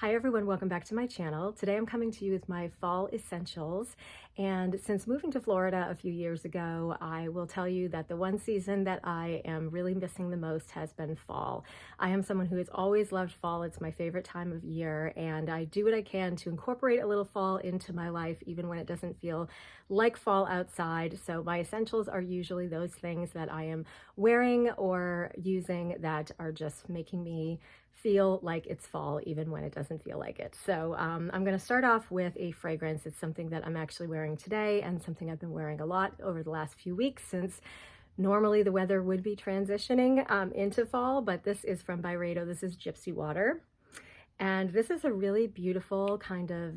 Hi everyone, welcome back to my channel. Today I'm coming to you with my fall essentials, and since moving to Florida a few years ago, I will tell you that the one season that I am really missing the most has been fall. I am someone who has always loved fall. It's my favorite time of year, and I do what I can to incorporate a little fall into my life even when it doesn't feel like fall outside. So my essentials are usually those things that I am wearing or using that are just making me feel like it's fall even when it doesn't feel like it. So I'm going to start off with a fragrance. It's something that I'm actually wearing today and something I've been wearing a lot over the last few weeks since normally the weather would be transitioning into fall, but this is from Byredo. This is Gypsy Water. And this is a really beautiful kind of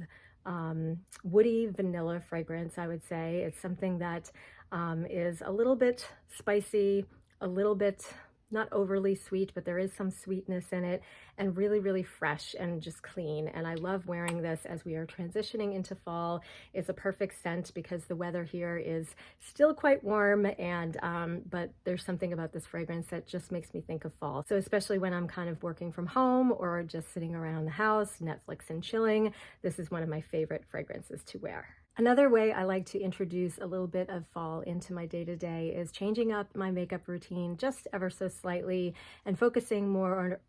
woody vanilla fragrance, I would say. It's something that is a little bit spicy, a little bit not overly sweet, but there is some sweetness in it, and really, really fresh and just clean. And I love wearing this as we are transitioning into fall. It's a perfect scent because the weather here is still quite warm, and but there's something about this fragrance that just makes me think of fall. So especially when I'm kind of working from home or just sitting around the house, Netflix and chilling, this is one of my favorite fragrances to wear. Another way I like to introduce a little bit of fall into my day-to-day is changing up my makeup routine just ever so slightly and focusing more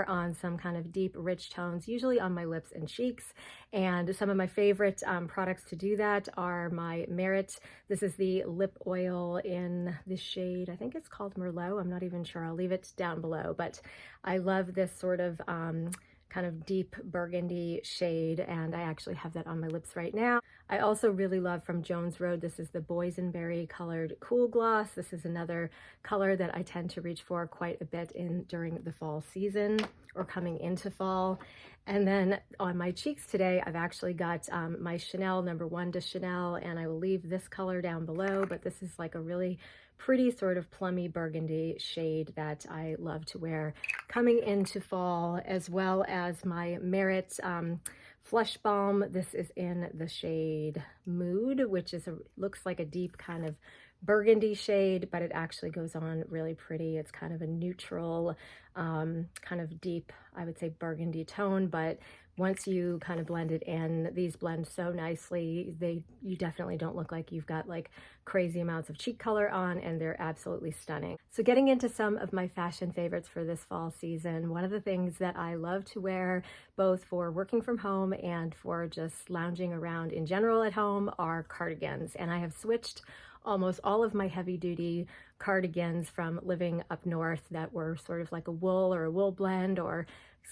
on some kind of deep, rich tones, usually on my lips and cheeks. And some of my favorite products to do that are my Merit. This is the lip oil in the shade, I think it's called Merlot. I'm not even sure. I'll leave it down below, but I love this sort of kind of deep burgundy shade, and I actually have that on my lips right now. I also really love from Jones Road, this is the Boysenberry colored Cool Gloss. This is another color that I tend to reach for quite a bit during the fall season or coming into fall. And then on my cheeks today, I've actually got my Chanel number 1 de Chanel, and I will leave this color down below, but this is like a really pretty sort of plummy burgundy shade that I love to wear coming into fall, as well as my Merit Flush Balm. This is in the shade Mood, which is looks like a deep kind of burgundy shade, but it actually goes on really pretty. It's kind of a neutral, kind of deep, I would say burgundy tone, but once you kind of blend it in, these blend so nicely. You definitely don't look like you've got like crazy amounts of cheek color on, and they're absolutely stunning. So getting into some of my fashion favorites for this fall season, one of the things that I love to wear both for working from home and for just lounging around in general at home are cardigans. And I have switched almost all of my heavy duty cardigans from living up north that were sort of like a wool or a wool blend, or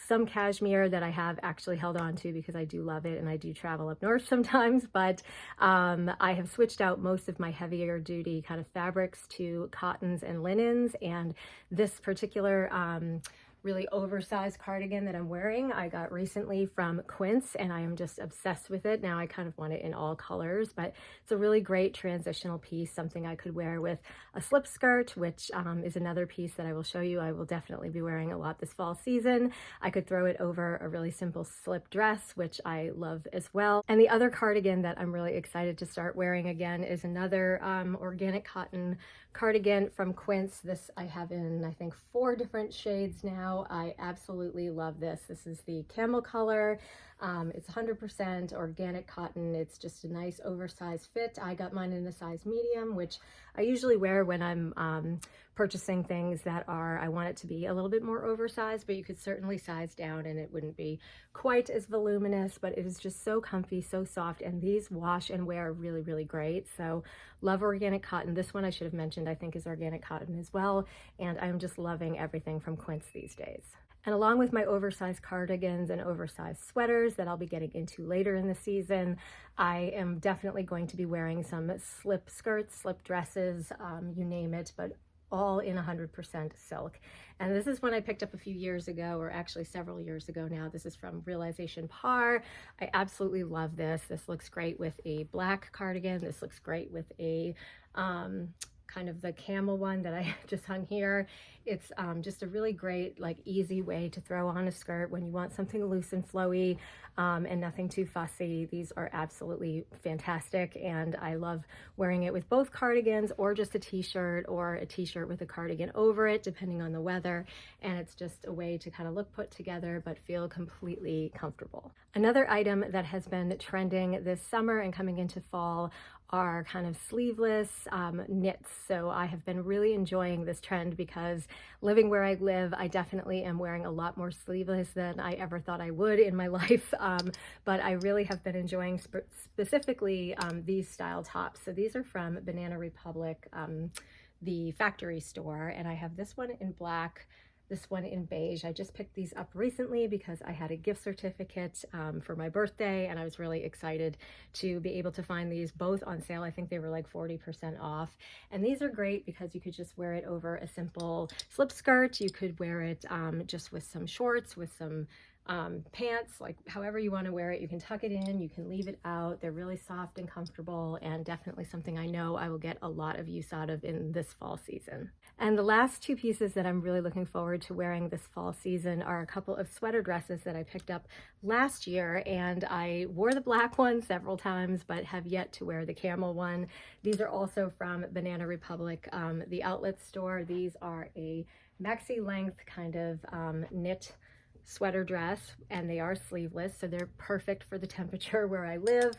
some cashmere that I have actually held on to because I do love it and I do travel up north sometimes, but I have switched out most of my heavier duty kind of fabrics to cottons and linens. And this particular really oversized cardigan that I'm wearing, I got recently from Quince, and I am just obsessed with it. Now I kind of want it in all colors, but it's a really great transitional piece, something I could wear with a slip skirt, which is another piece that I will show you I will definitely be wearing a lot this fall season. I could throw it over a really simple slip dress, which I love as well. And the other cardigan that I'm really excited to start wearing again is another organic cotton cardigan from Quince. This I have in, I think, 4 different shades now. I absolutely love this. This is the Camel color. It's 100% organic cotton. It's just a nice oversized fit. I got mine in a size medium, which I usually wear when I'm purchasing things that are, I want it to be a little bit more oversized, but you could certainly size down and it wouldn't be quite as voluminous, but it is just so comfy, so soft, and these wash and wear really, really great. So love organic cotton. This one I should have mentioned, I think, is organic cotton as well, and I'm just loving everything from Quince these days. And along with my oversized cardigans and oversized sweaters that I'll be getting into later in the season, I am definitely going to be wearing some slip skirts, slip dresses, you name it, but all in 100% silk. And this is one I picked up a few years ago, or actually several years ago now. This is from Realization Par. I absolutely love this. This looks great with a black cardigan. This looks great with a kind of the camel one that I just hung here. It's just a really great, like, easy way to throw on a skirt when you want something loose and flowy and nothing too fussy. These are absolutely fantastic, and I love wearing it with both cardigans or just a t-shirt, or a t-shirt with a cardigan over it, depending on the weather. And it's just a way to kind of look put together but feel completely comfortable. Another item that has been trending this summer and coming into fall are kind of sleeveless knits. So I have been really enjoying this trend because living where I live, I definitely am wearing a lot more sleeveless than I ever thought I would in my life. But I really have been enjoying specifically these style tops. So these are from Banana Republic, the factory store, and I have this one in black, this one in beige. I just picked these up recently because I had a gift certificate for my birthday, and I was really excited to be able to find these both on sale. I think they were like 40% off. And these are great because you could just wear it over a simple slip skirt. You could wear it just with some shorts, with some pants, like however you want to wear it. You can tuck it in, you can leave it out. They're really soft and comfortable, and definitely something I know I will get a lot of use out of in this fall season. And the last two pieces that I'm really looking forward to wearing this fall season are a couple of sweater dresses that I picked up last year, and I wore the black one several times but have yet to wear the camel one. These are also from Banana Republic, the outlet store. These are a maxi length kind of knit sweater dress, and they are sleeveless, so they're perfect for the temperature where I live.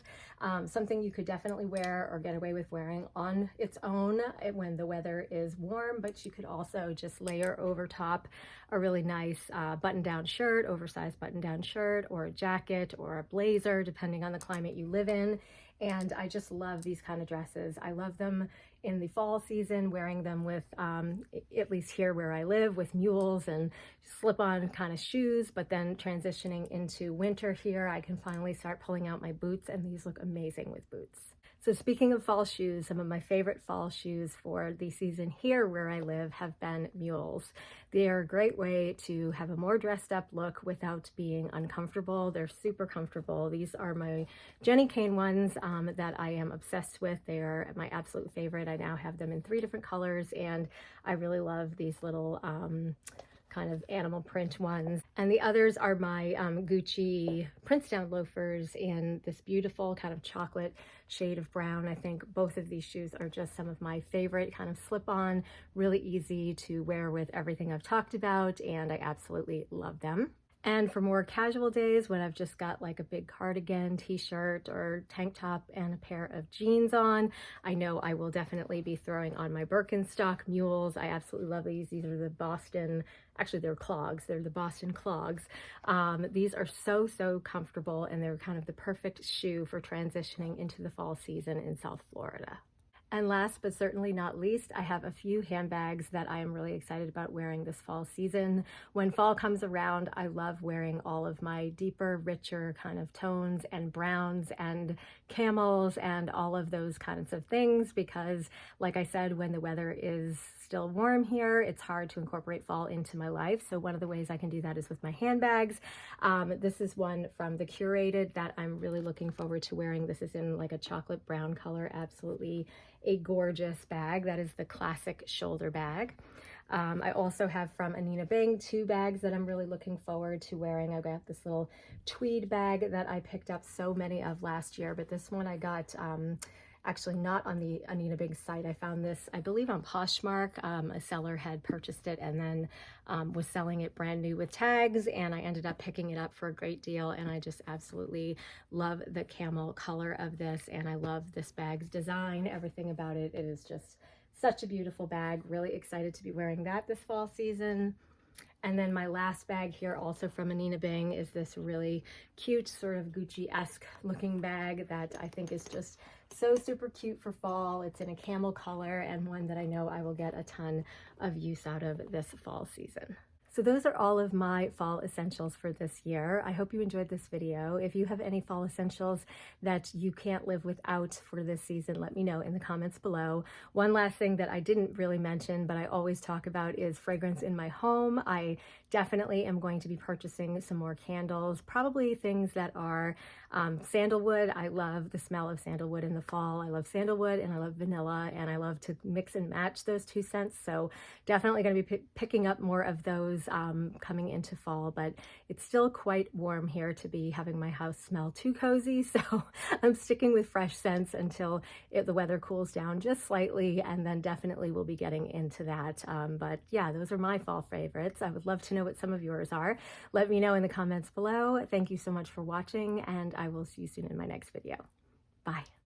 Something you could definitely wear or get away with wearing on its own when the weather is warm, but you could also just layer over top a really nice button-down shirt, oversized button-down shirt, or a jacket or a blazer, depending on the climate you live in. And I just love these kind of dresses. I love them in the fall season, wearing them with, at least here where I live, with mules and slip-on kind of shoes, but then transitioning into winter here, I can finally start pulling out my boots, and these look amazing with boots. So speaking of fall shoes, some of my favorite fall shoes for the season here where I live have been Mules. They are a great way to have a more dressed up look without being uncomfortable. They're super comfortable. These are my Jenni Kayne ones that I am obsessed with. They are my absolute favorite. I now have them in 3 different colors, and I really love these little kind of animal print ones. And the others are my Gucci Princetown loafers in this beautiful kind of chocolate shade of brown. I think both of these shoes are just some of my favorite, kind of slip-on, really easy to wear with everything I've talked about, and I absolutely love them. And for more casual days, when I've just got like a big cardigan, t-shirt, or tank top and a pair of jeans on, I know I will definitely be throwing on my Birkenstock Mules. I absolutely love these. These are the Boston, actually they're clogs. They're the Boston clogs. These are so comfortable, and they're kind of the perfect shoe for transitioning into the fall season in South Florida. And last but certainly not least, I have a few handbags that I am really excited about wearing this fall season. When fall comes around, I love wearing all of my deeper, richer kind of tones and browns and camels and all of those kinds of things because, like I said, when the weather is still warm here, it's hard to incorporate fall into my life. So one of the ways I can do that is with my handbags. This is one from the Curated that I'm really looking forward to wearing. This is in like a chocolate brown color, absolutely a gorgeous bag. That is the classic shoulder bag. I also have from Anine 2 bags that I'm really looking forward to wearing. I got this little tweed bag that I picked up so many of last year, but this one I got actually not on the Anine site. I found this, I believe, on Poshmark. A seller had purchased it and then was selling it brand new with tags, and I ended up picking it up for a great deal, and I just absolutely love the camel color of this, and I love this bag's design, everything about it. It is just such a beautiful bag. Really excited to be wearing that this fall season. And then my last bag here, also from Anine, is this really cute sort of Gucci-esque looking bag that I think is just so super cute for fall. It's in a camel color, and one that I know I will get a ton of use out of this fall season. So those are all of my fall essentials for this year. I hope you enjoyed this video. If you have any fall essentials that you can't live without for this season, let me know in the comments below. One last thing that I didn't really mention, but I always talk about, is fragrance in my home. I definitely am going to be purchasing some more candles, probably things that are sandalwood. I love the smell of sandalwood in the fall. I love sandalwood and I love vanilla, and I love to mix and match those two scents. So definitely going to be picking up more of those coming into fall, but it's still quite warm here to be having my house smell too cozy. So I'm sticking with fresh scents until the weather cools down just slightly, and then definitely we'll be getting into that. But yeah, those are my fall favorites. I would love to know what some of yours are. Let me know in the comments below. Thank you so much for watching, and I will see you soon in my next video. Bye.